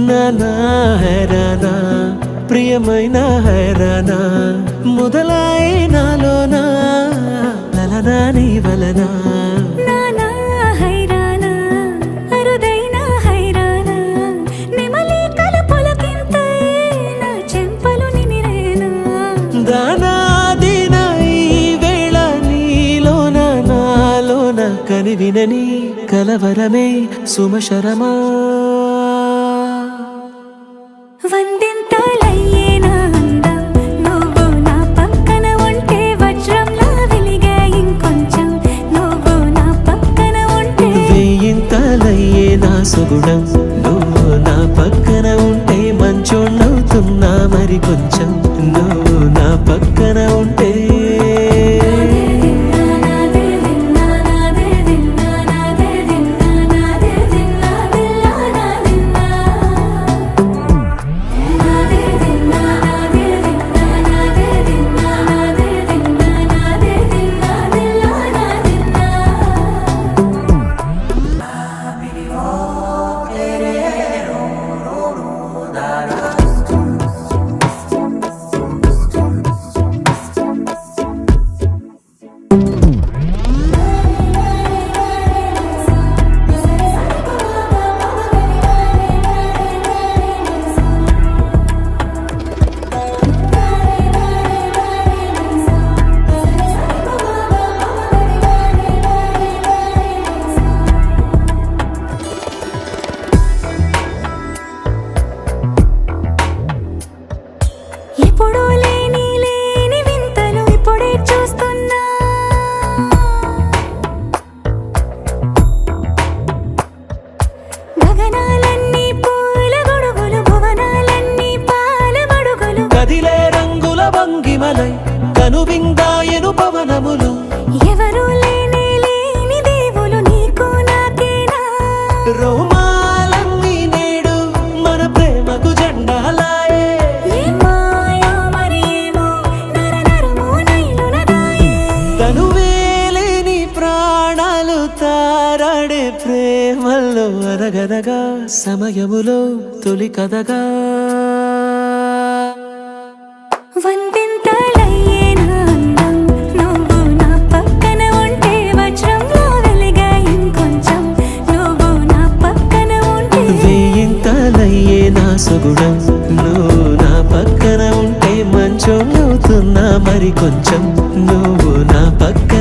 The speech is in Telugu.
నానా హైరానా ప్రియమైన హైరానా మొదలై నాలోనా లలనా నీ వలనా నానా హైరానా అరుదైన హైరానా నెమలి కలపులకింతై నా చెంపలు నిమిరేనా దానాదిన ఈ వేళ నీలోన నాలోన కనివినని కలవరమే సుమశరమా వందింతలయ్యేనా అందం నువ్వు నా పక్కన ఉంటే వజ్రంలా వెలిగే ఇంకొంచెం నువ్వు నా పక్కన ఉంటే వేయింతలయ్యే నా సుగుణం నువ్వు నా పక్కన ఉంటే మంచోణ్ణవుతున్నా మరి కొంచెం నువ్వు నా పక్కన ఉంటే ఎప్పుడూ లేని వింతలు ఇప్పుడే చూస్తున్నా గగనాలన్నీ పూల గొడుగులు భువనాలన్నీ పాల మడుగులు కదిలే రంగుల భంగిమలై కనువిందాయను పవనములు ఎవరూ లేని దేవులు నీకు నాకేనా రోమాలన్నీ నేడు మన ప్రేమకు జెండాలాయే ఏ మాయో మరి ఏమో నరనరమో నైలునదాయే తనువేలేని ప్రాణాలు తారాడే ప్రేమల్లో అరగదగా సమయములో తొలి కథగా వందింతలయ్యేనా అందం నువ్వు నా పక్కన ఉంటే వజ్రంలా వెలిగే ఇంకొంచెం నువ్వు నా పక్కన ఉంటే వేయింతలయ్యే నా సుగుణం నువ్వు నా పక్కన ఉంటే మంచోణ్ణవుతున్నా మరి కొంచెం నువ్వు నా పక్కన